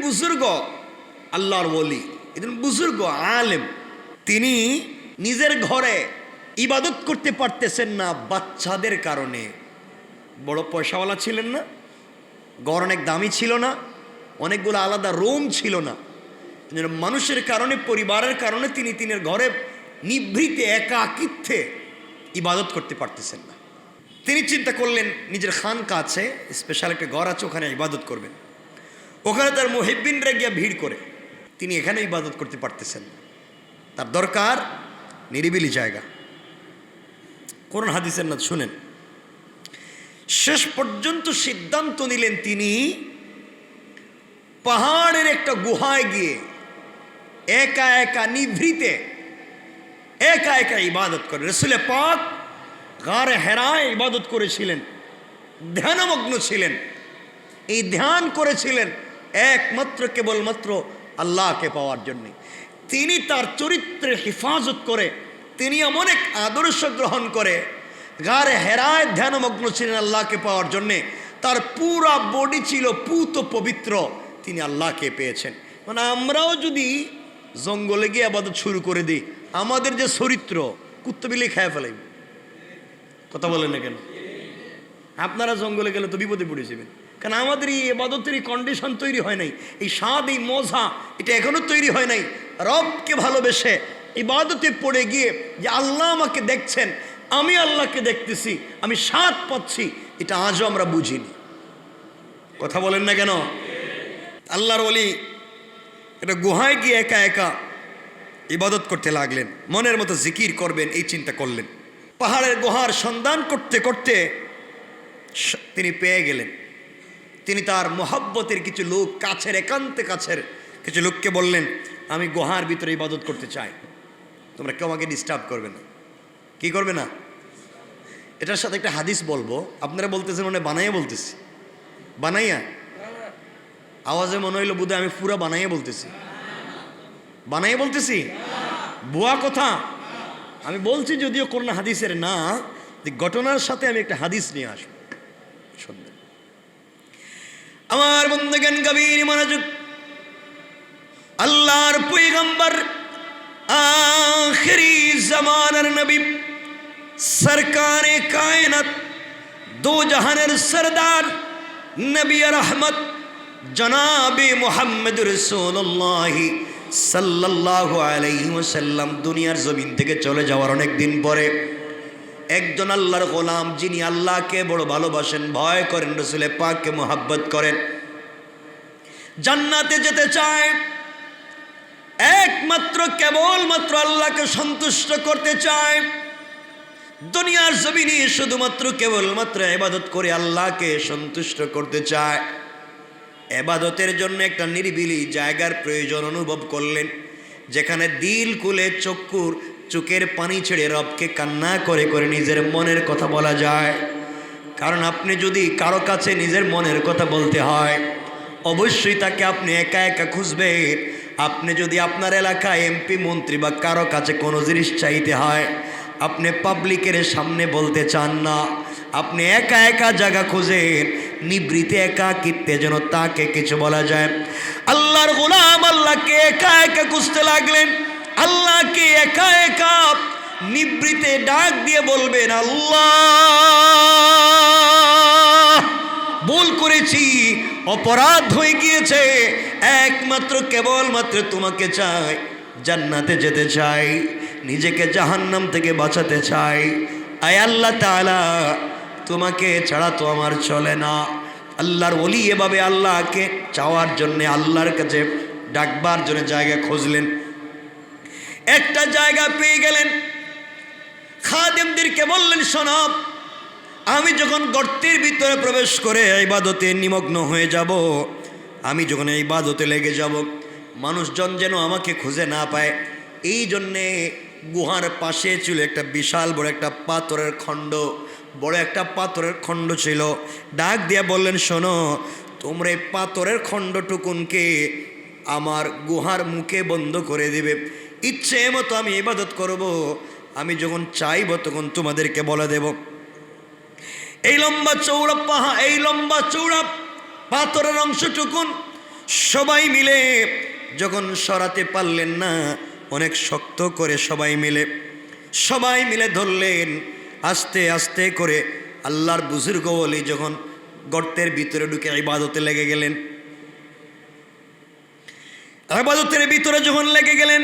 বুজুর্গ, আল্লাহর ওলি, একজন বুজুর্গ আলেম, তিনি নিজের ঘরে ইবাদত করতে পারতেছেন না বাচ্চাদের কারণে। বড় পয়সাওয়ালা ছিলেন না, ঘর অনেক দামি ছিল না, অনেকগুলো আলাদা রুম ছিল না, মানুষের কারণে, পরিবারের কারণে তিনি তিনের ঘরে নিভৃতে একাকিত্বে ইবাদত করতে পারতেছেন না। তিনি চিন্তা করলেন নিজের খানকা আছে, স্পেশাল একটা ঘর আছে, ওখানে ইবাদত করবেন। ওখানে তার মুহিব্বিনরা গিয়া ভিড় করে, তিনি এখানে ইবাদত করতে পারতেছেন না, তার দরকার নিরিবিলি জায়গা। কোরআন হাদিসের না শুনেন, শেষ পর্যন্ত সিদ্ধান্ত নিলেন তিনি পাহাড়ের একটা গুহায় গিয়ে একা একা নিভৃতে একা একা ইবাদত করে। রাসূলে পাক গারে হেরায় ইবাদত করেছিলেন, ধ্যানমগ্ন ছিলেন। এই ধ্যান করেছিলেন একমাত্র কেবলমাত্র আল্লাহকে পাওয়ার জন্যে। তিনি তার চরিত্রের হেফাজত করে, তিনি এমন এক আদর্শ গ্রহণ করে গারে হেরায় ধ্যানমগ্ন ছিলেন আল্লাহকে পাওয়ার জন্যে। তার পুরা বডি ছিল পুত পবিত্র, তিনি আল্লাহকে পেয়েছেন। মানে আমরাও যদি জঙ্গলে গিয়ে আবাদত শুরু করে দিই, আমাদের যে চরিত্র কুত্তা বিলে খেয়ে ফেলাইব। কথা বলেন না কেন? আপনারা জঙ্গলে গেলে তো বিপদে পড়ে যাবেন, কারণ আমাদের এই ইবাদতের কন্ডিশন তৈরি হয় নাই, এই স্বাদ, এই মজা এটা এখনো তৈরি হয় নাই। রবকে ভালোবেসে ইবাদতে পড়ে গিয়ে যে আল্লাহ আমাকে দেখছেন, আমি আল্লাহকে দেখতেছি, আমি স্বাদ পাচ্ছি, এটা আজও আমরা বুঝিনি। কথা বলেন না কেন? আল্লাহর ওলি এটা গুহায় গিয়ে একা একা ইবাদত করতে লাগলেন, মনের মতো জিকির করবেন এই চিন্তা করলেন। পাহাড়ের গুহার সন্ধান করতে করতে তিনি পেয়ে গেলেন। তিনি তার মোহাব্বতের কিছু লোক, কাছের একান্তে কাছের কিছু লোককে বললেন, আমি গুহার ভিতরে ইবাদত করতে চাই, তোমরা কেউ আমাকে ডিস্টার্ব করবে না। কি করবে না? এটার সাথে একটা হাদিস বলবো, আপনারা বলতেছেন মনে বানাইয়া বলতেছি, বানাইয়া আওয়াজে মনে হইলো বোধহয় আমি পুরা বানাইয়া বলতেছি, বানাইয়া বলতেছি, ভুয়া কথা আমি বলছি, যদিও কোন হাদিসের না, ঘটনার সাথে আমি একটা হাদিস নিয়ে আসবো, শুনবেন। আমার বন্ধুগণ গভীর মনোযোগ, আল্লাহর পয়গম্বর আখিরি জামানার নবী সরকারে কায়নাত, দো জাহানের সরদার নবী রহমত জনাবে মুহাম্মদ রাসূলুল্লাহ সাল্লাল্লাহু আলাইহি ওয়াসাল্লাম দুনিয়ার জমিন থেকে চলে যাওয়ার অনেক দিন পরে একজন আল্লাহর গোলাম, যিনি আল্লাহকে বড় ভালোবাসেন, ভয় করেন, রাসূলে পাককে মুহাব্বত করেন, জান্নাতে যেতে চায়, একমাত্র কেবলমাত্র আল্লাহকে সন্তুষ্ট করতে চায়, দুনিয়ার জমিনে শুধুমাত্র কেবলমাত্র ইবাদত করে আল্লাহকে সন্তুষ্ট করতে চায়। ইবাদতের জন্য একটা নিরিবিলি জায়গার প্রয়োজন অনুভব করলেন, যেখানে দিল খুলে চোখের পানি ছেড়ে রবকে কান্না করে করে নিজের মনের কথা বলা যায়। কারণ আপনি যদি কারো কাছে নিজের মনের কথা বলতে হয়, অবশ্যই তাকে আপনি একা একা খুঁজবেন। আপনি যদি আপনার এলাকায় এমপি, মন্ত্রী বা কারো কাছে কোনো জিনিস চাইতে হয়, আপনি পাবলিকের সামনে বলতে চান না, আপনি একা একা জায়গা খুঁজেন, নিবৃতে একাকিত্বে যেন তাকে কিছু বলা যায়। আল্লাহর গোলাম আল্লাহকে একা একা খুঁজতে লাগলেন, আল্লাহকে একা একা নিবৃতে ডাক দিয়ে বলবেন, আল্লাহ ভুল করেছি, অপরাধ হয়ে গিয়েছে, একমাত্র কেবলমাত্র তোমাকে চাই, জান্নাতে যেতে চাই, নিজেকে জাহান্নাম থেকে বাঁচাতে চাই। আয় আল্লাহ তাআলা, তোমাকে ছাড়া তো আমার চলে না। আল্লাহর ওলি এভাবে আল্লাহকে চাওয়ার জন্য, আল্লাহর কাছে ডাকবার জন্য জায়গা খুঁজলেন। একটা জায়গা পেয়ে গেলেন, খাদেমদেরকে বললেন, শোনো, আমি যখন গর্তের ভিতরে প্রবেশ করে ইবাদতে নিমগ্ন হয়ে যাব, আমি যখন ইবাদতে লেগে যাব, মানুষজন যেন আমাকে খুঁজে না পায়, এই জন্যে গুহার পাশে ছিল একটা বিশাল বড় একটা পাথরের খণ্ড, বড় একটা পাথরের খণ্ড ছিল। ডাক দিয়ে বললেন, শোনো, তোমরা এই পাথরের খণ্ডটুকুনকে আমার গুহার মুখে বন্ধ করে দিবে, ইচ্ছে মতো আমি ইবাদত করব, আমি যখন চাইব তখন তোমাদেরকে বলে দেব। এই লম্বা চৌড়া পাথরের অংশটুকুন সবাই মিলে যখন সরাতে পারলেন না, অনেক শক্ত করে সবাই মিলে ধরলেন। আস্তে আস্তে করে আল্লাহর বুজুর্গ ওলি যখন গর্তের ভিতরে ঢুকে ইবাদতে লেগে গেলেন, ইবাদতের ভিতরে যখন লেগে গেলেন,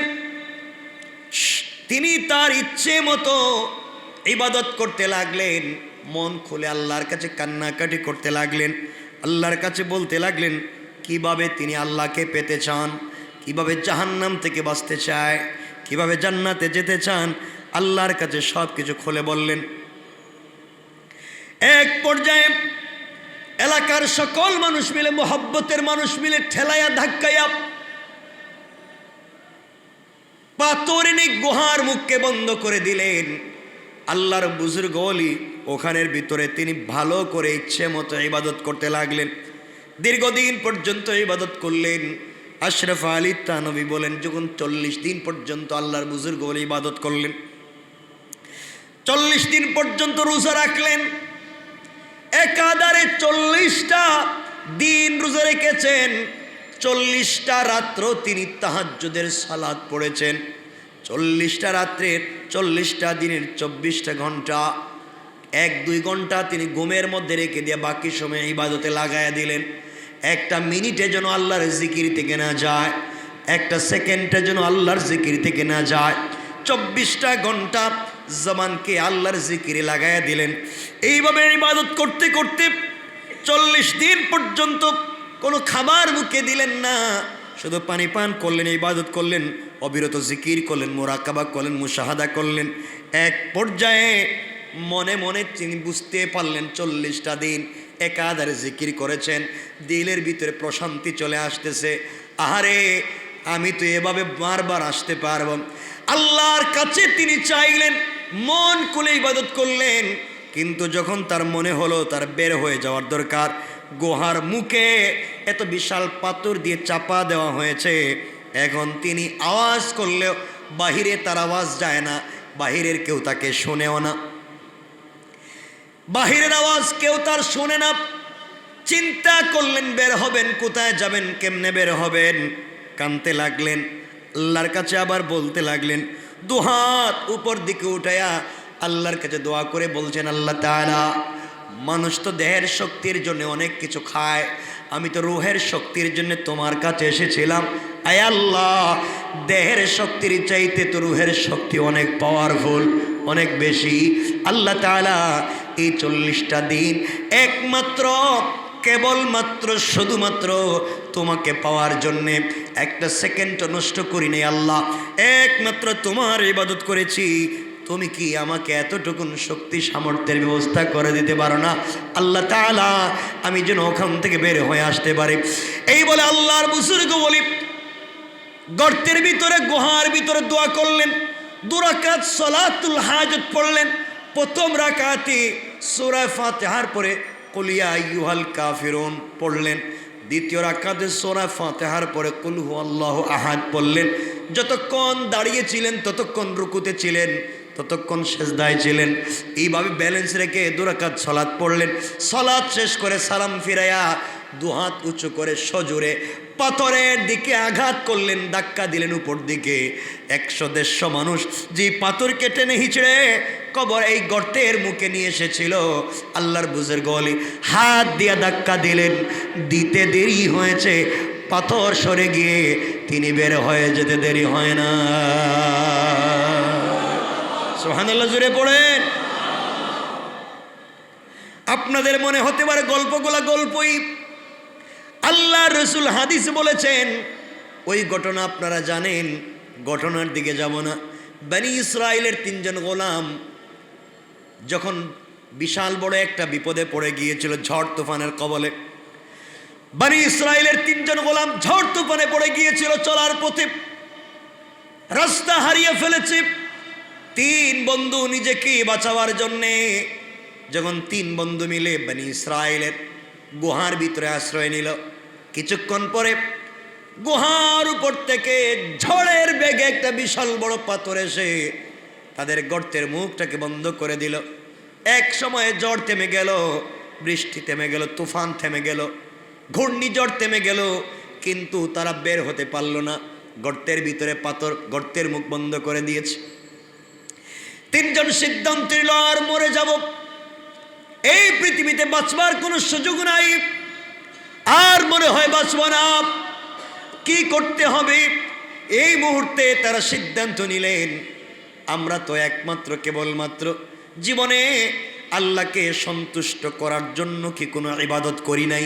তিনি তার ইচ্ছে মতো ইবাদত করতে লাগলেন। মন খুলে আল্লাহর কাছে কান্নাকাটি করতে লাগলেন, আল্লাহর কাছে বলতে লাগলেন কিভাবে তিনি আল্লাহকে পেতে চান, কিভাবে জাহান্নাম থেকে বাঁচতে চায়, কিভাবে জান্নাতে যেতে চান। আল্লাহর কাছে সব কিছু খুলে বললেন। এক পর্যায়ে এলাকার সকল মানুষ মিলে, মোহাব্বতের মানুষ মিলে ঠেলাইয়া ধাক্কাইয়া পাথরের গুহার মুখকে বন্ধ করে দিলেন। আল্লাহর বুজুর্গ ওলি ওখানের ভিতরে তিনি ভালো করে ইচ্ছে মতো ইবাদত করতে লাগলেন। দীর্ঘদিন পর্যন্ত ইবাদত করলেন। আশরাফ আলী থানভী বলেন, যখন 40 দিন পর্যন্ত আল্লাহর বুজুর্গ ওলি ইবাদত করলেন, 40 দিন পর্যন্ত রোজা রাখলেন, একাধারে 40টা দিন রোজা রেখেছেন, 40টা রাত্র তিনি তাহাজ্জুদের সালাত পড়েছেন। 40টা রাত্রের 40টা দিনের 24টা ঘন্টা, 1-2 ঘন্টা তিনি ঘুমের মধ্যে রেখে দিয়ে বাকি সময় ইবাদতে লাগায়া দিলেন। একটা মিনিটে যেন আল্লাহর জিকির থেকে না যায়, একটা সেকেন্ডে যেন আল্লাহর জিকির থেকে না যায়। 24টা ঘন্টা জবানকে আল্লাহর জিকিরে লাগায়া দিলেন। এইভাবে ইবাদত করতে করতে 40 দিন পর্যন্ত কোনো খাবার মুখে দিলেন না, শুধু পানি পান করলেন, ইবাদত করলেন, অবিরত জিকির করলেন, মুরাকাবা করলেন, মুশাহাদা করলেন। এক পর্যায়ে মনে মনে তিনি বুঝতে পারলেন 40টা দিন একাধারে জিকির করেছেন, দিলের ভিতরে প্রশান্তি চলে আসতেছে। আহারে, আমি তো এভাবে বারবার আসতে পারব। আল্লাহর কাছে তিনি চাইলেন, মন খুলে ইবাদত করলেন। কিন্তু যখন তার মনে হলো তার বের হয়ে যাওয়ার দরকার, গুহার মুখে এত বিশাল পাথর দিয়ে চাপা দেওয়া হয়েছে, এখন তিনি আওয়াজ করলেও বাহিরে তার আওয়াজ যায় না, বাহিরের কেউ তাকে শোনেও না, বাহিরের আওয়াজ কেউ তার শোনে না। চিন্তা করলেন বের হবেন কোথায়, যাবেন কেমনে বের হবেন। কাঁদতে লাগলেন, আল্লাহর কাছে আবার বলতে লাগলেন, দুহাত উপর দিকে উঠায়া আল্লাহর কাছে দোয়া করে বলছেন, আল্লাহ তাআলা, মানুষ তো দেহের শক্তির জন্য অনেক কিছু খায়, আমি তো রুহের শক্তির জন্য তোমার কাছে এসেছিলাম। আয় আল্লাহ, দেহের শক্তির চাইতে তো রুহের শক্তি অনেক পাওয়ারফুল, অনেক বেশি। আল্লাহ তাআলা, এই 40টা দিন একমাত্র কেবলমাত্র শুধুমাত্র তোমাকে পাওয়ার জন্যে একটা সেকেন্ডও নষ্ট করি নাই আল্লাহ, একমাত্র তোমার ইবাদত করেছি। তুমি কি আমাকে এতটুকুন শক্তি সামর্থ্যের ব্যবস্থা করে দিতে পারো না? আল্লাহ তাআলা, আমি যেন ওখান থেকে বের হয়ে আসতে পারি। এই বলে আল্লাহর বুজুর্গ ওলি গর্তের ভিতরে, গুহার ভিতরে দোয়া করলেন। 2 রাকাত সালাতুল হাজত পড়লেন। প্রথম রাকাতে সূরা ফাতিহার পরে কুল ইয়া আইয়ুহাল কাফিরুন পড়লেন। দ্বিতীয় রাকাতে সূরা ফাতিহার পরে কুল হুয়াল্লাহু আহাদ পড়লেন। যতক্ষণ দাঁড়িয়েছিলেন ততক্ষণ রুকুতে ছিলেন, ততক্ষণ সেজদায় ছিলেন। এইভাবে ব্যালেন্স রেখে 2 রাকাত সালাত পড়লেন। সালাত শেষ করে সালাম ফিরাইয়া 2 হাত উঁচু করে সজোরে পাথরের দিকে আঘাত করলেন, ধাক্কা দিলেন উপর দিকে। 100-150 মানুষ যে পাথর কেটে হিচড়ে কবর এই গর্তের মুখে নিয়ে এসেছিল, আল্লাহর বুজুর্গ ওলি হাত দিয়ে ধাক্কা দিলেন। দিতে দেরি হয়েছে, পাথর সরে গিয়ে তিনি বের হয়ে যেতে দেরি হয় না। সুবহানাল্লাহ, জোরে পড়েন। আপনাদের মনে হতে পারে গল্পগুলা গল্পই, আল্লাহ রসুল হাদিস বলেছেন, ওই ঘটনা আপনারা জানেন, ঘটনার দিকে যাব না। বনি ইসরাইলের 3 জন গোলাম যখন বিশাল বড় একটা বিপদে পড়ে গিয়েছিল, ঝড় তুফানের কবলে, বনি ইসরাইলের 3 জন গোলাম ঝড় তুফানে পড়ে গিয়েছিল, চলার পথে রাস্তা হারিয়ে ফেলেছে। 3 বন্ধু নিজেকে বাঁচাবার জন্যে যখন 3 বন্ধু মিলে বনি ইসরাইলের গুহার ভিতরে আশ্রয় নিল, কিছুক্ষণ পরে গুহার উপর থেকে ঝড়ের বেগে একটা বিশাল বড় পাথর এসে তাদের গর্তের মুখটাকে বন্ধ করে দিল। এক সময়ে ঝড় থেমে গেল, বৃষ্টি থেমে গেল, তুফান থেমে গেল, ঘূর্ণিঝড় থেমে গেল, কিন্তু তারা বের হতে পারল না। গর্তের ভিতরে পাথর, গর্তের মুখ বন্ধ করে দিয়েছে। তিনজন সিদ্ধান্ত নিল, আর মরে যাব, এই পৃথিবীতে বাঁচবার কোনো সুযোগ নাই, আর মনে হয় বাঁচব না, কি করতে হবে? এই মুহূর্তে তারা সিদ্ধান্ত নিলেন, আমরা তো একমাত্র কেবলমাত্র জীবনে আল্লাহকে সন্তুষ্ট করার জন্য কি কোনো ইবাদত করি নাই,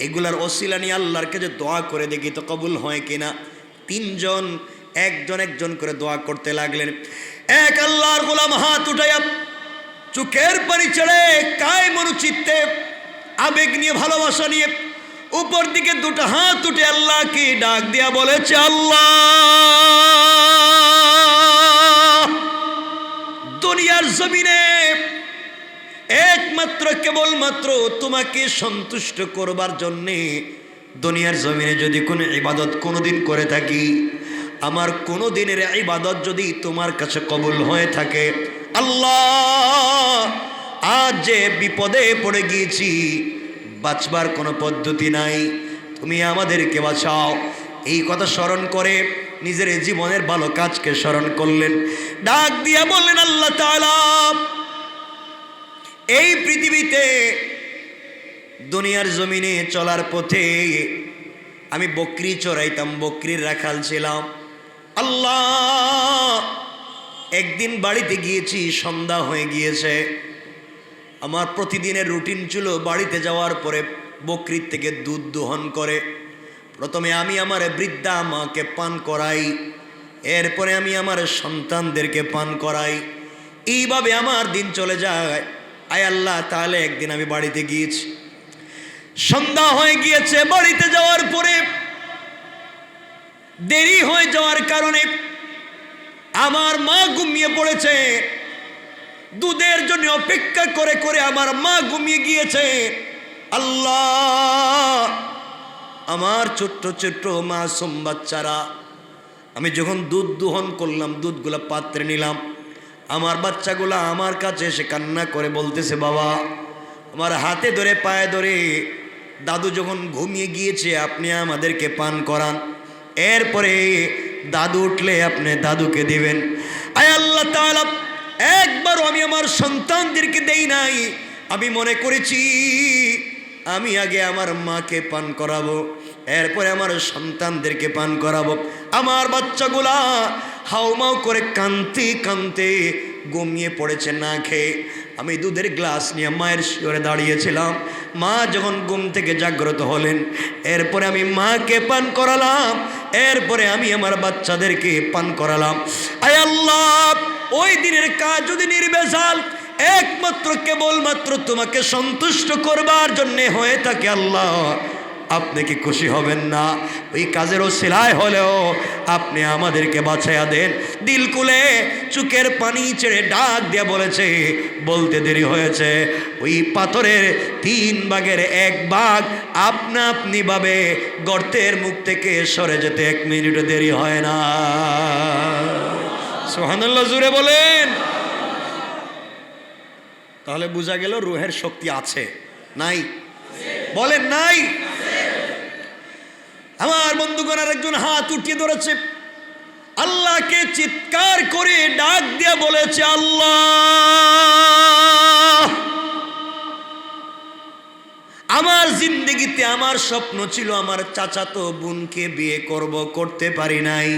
এগুলার ওসিলা নিয়ে আল্লাহর কাছে দোয়া করে দেখি তো কবুল হয় কিনা। তিনজন একজন একজন করে দোয়া করতে লাগলেন। এক আল্লাহর গোলাম হাত উঠাইয়া চোখের পানি ছেড়ে কায় মনোচিত্তে আবেগ নিয়ে ভালোবাসা নিয়ে উপর দিকে দুটো হাত উঠে আল্লাহকে ডাক দিয়া বলেছে, আল্লাহ, দুনিয়ার জমিনে একমাত্র কেবলমাত্র তোমাকে সন্তুষ্ট করবার জন্যে দুনিয়ার জমিনে যদি কোনো ইবাদত কোনোদিন করে থাকি, আমার কোনো দিনের ইবাদত যদি তোমার কাছে কবুল হয়ে থাকে, আল্লাহ, আজ যে বিপদে পড়ে গিয়েছি, বাঁচবার কোনো পদ্ধতি নাই, তুমি আমাদেরকে বাঁচাও। এই কথা স্মরণ করে নিজের জীবনের ভালো কাজকে স্মরণ করলেন, ডাক দিয়া বললেন, আল্লাহ তাআলা, এই পৃথিবীতে দুনিয়ার জমিনে চলার পথে আমি বকরি চড়াইতাম, বকরির রাখাল ছিলাম। আল্লাহ, একদিন বাড়িতে গিয়েছি, সন্ধ্যা হয়ে গিয়েছে। আমার প্রতিদিনের রুটিন ছিল বাড়িতে যাওয়ার পরে বকরির থেকে দুধ দোহন করে প্রথমে আমি আমার বৃদ্ধা মাকে পান করাই, এরপরে আমি আমার সন্তানদেরকে পান করাই, এইভাবে আমার দিন চলে যায়। আয় আল্লাহ, তাহলে একদিন আমি বাড়িতে গিয়েছি, সন্ধ্যা হয়ে গিয়েছে। বাড়িতে যাওয়ার পরে দেরি হয়ে যাওয়ার কারণে আমার মা ঘুমিয়ে পড়েছে। দুধের জন্য অপেক্ষা করে করে আমার মা ঘুমিয়ে গিয়েছে। আল্লাহ, আমার ছোট্ট ছোট্ট মাসুম বাচ্চারা, আমি যখন দুধ দোহন করলাম, দুধগুলা পাত্রে নিলাম, আমার বাচ্চাগুলা আমার কাছে এসে কান্না করে বলতেছে, বাবা, আমার হাতে ধরে পায়ে ধরে, দাদু যখন ঘুমিয়ে গিয়েছে আপনি আমাদেরকে পান করান, এরপরে দাদু উঠলে আপনি দাদুকে দিবেন। আয় আল্লাহ তাআলা, একবারও আমি আমার সন্তানদেরকে দেই নাই। আমি মনে করেছি আমি আগে আমার মাকে পান করাবো, এরপরে আমার সন্তানদেরকে পান করাবো। আমার বাচ্চাগুলা হাউমাউ করে কাঁদতে কাঁদতে ঘুমিয়ে পড়েছে না খেয়ে। আমি দুধের গ্লাস নিয়ে মায়ের শিওরে দাঁড়িয়েছিলাম। মা যখন ঘুম থেকে জাগ্রত হলেন, এরপরে আমি মাকে পান করালাম, এরপরে আমি আমার বাচ্চাদেরকে পান করালাম। আয় আল্লাহ, ওই দিনের কাজ যদি নির্ভেজাল একমাত্র কেবলমাত্র তোমাকে সন্তুষ্ট করবার জন্যে হয়ে থাকে, আল্লাহ, আপনি কি খুশি হবেন না? ওই কাজের ওসিলায় হলেও আপনি আমাদেরকে বাঁচাইয়া দেন। দিল কুলে চোখের পানি ছেড়ে ডাক দিয়ে বলেছে, বলতে দেরি হয়েছে, ওই পাথরের 3 ভাগের 1 ভাগ আপনা আপনি ভাবে গর্তের মুখ থেকে সরে যেতে 1 মিনিটও দেরি হয় না। সুবহানাল্লাহ, জোরে বলেন। তাহলে বোঝা গেল রুহের শক্তি আছে, নাই? বলেন নাই? আমার বন্ধুগণ আরেকজন হাত উঠিয়ে ধরেছে, আল্লাহকে চিৎকার করে ডাক দিয়ে বলেছে, আল্লাহ, আমার জিন্দেগিতে আমার স্বপ্ন ছিল আমার চাচাতো বোনকে বিয়ে করব, করতে পারি নাই,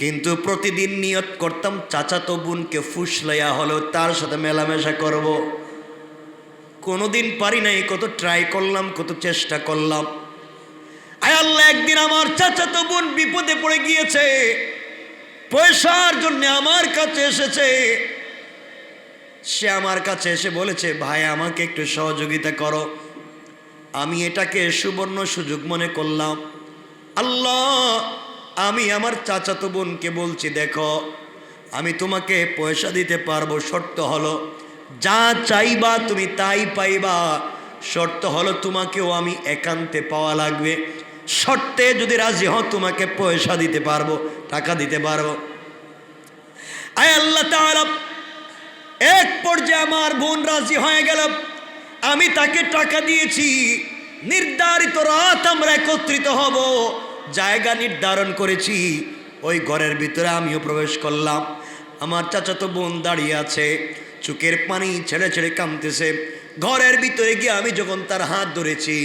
কিন্তু প্রতিদিন নিয়ত করতাম চাচাতো বোনকে ফুসলাইয়া হলেও তার সাথে মেলামেশা করব, কোনোদিন পারি নাই। কত ট্রাই করলাম, কত চেষ্টা করলাম। আয় আল্লাহ, একদিন আমার চাচাতো বোন বিপদে পড়ে গিয়েছে, পয়সার জন্য আমার কাছে এসেছে। সে আমার কাছে এসে বলেছে, ভাই আমাকে একটু সহযোগিতা করো। আমি এটাকে সুবর্ণ সুযোগ মনে করলাম। আল্লাহ, আমি আমার চাচাতো বোনকে বলছি, দেখো, আমি তোমাকে পয়সা দিতে পারবো, শর্ত হলো যা চাইবা তুমি তাই পাইবা, শর্ত হলো তোমাকেও আমি একান্তে পাওয়া লাগবে। শর্তে যদি রাজি হও তোমাকে পয়সা দিতে পারবো, টাকা দিতে পারবো। আয় আল্লাহ তাআলা, এক পর্যায়ে আমার বোন রাজি হয়ে গেল। আমি তাকে টাকা দিয়েছি, নির্ধারিত রাত আমরা একত্রিত হব, জায়গা নির্ধারণ করেছি। ওই ঘরের ভিতরে আমিও প্রবেশ করলাম। আমার চাচাতো বোন দাঁড়িয়ে আছে, চোখের পানি ছেড়ে ছেড়ে কাঁদতেছে। ঘরের ভিতরে গিয়ে আমি যখন তার হাত ধরেছি,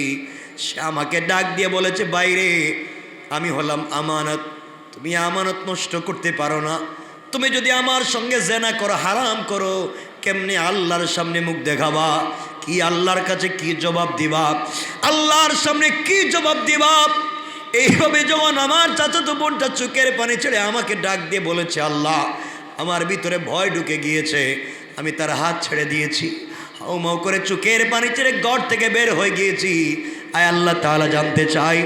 সে আমাকে ডাক দিয়ে বলেছে, বাইরে আমি হলাম আমানত, তুমি আমানত নষ্ট করতে পারো না। তুমি যদি আমার সঙ্গে জেনা করো, হারাম করো, কেমনে আল্লাহর সামনে মুখ দেখাবা? কি আল্লাহর কাছে কি জবাব দিবা? আল্লাহর সামনে কি জবাব দিবা? এইভাবে যখন আমার চাচাতো বোনটা চোখের পানি ছেড়ে আমাকে ডাক দিয়ে বলেছে, আল্লাহ, আমার ভিতরে ভয় ঢুকে গিয়েছে, আমি তার হাত ছেড়ে দিয়েছি, হাউমাউ করে চোখের পানি ছেড়ে ঘর থেকে বের হয়ে গিয়েছি। আয় আল্লাহ তাআলা জানতে চাই,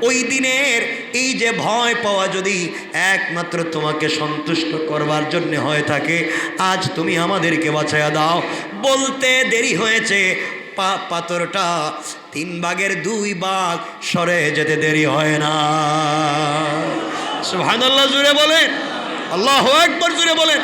ওই দিনের এই যে ভয় পাওয়া যদি একমাত্র তোমাকে সন্তুষ্ট করবার জন্য হয়ে থাকে, আজ তুমি আমাদেরকে বাঁচাইয়া দাও। বলতে দেরি হয়েছে, পাথরটা 3 ভাগের 2 ভাগ সরে যেতে দেরি হয় না। সুবহানাল্লাহ জোরে বলেন, আল্লাহু আকবার জোরে বলেন।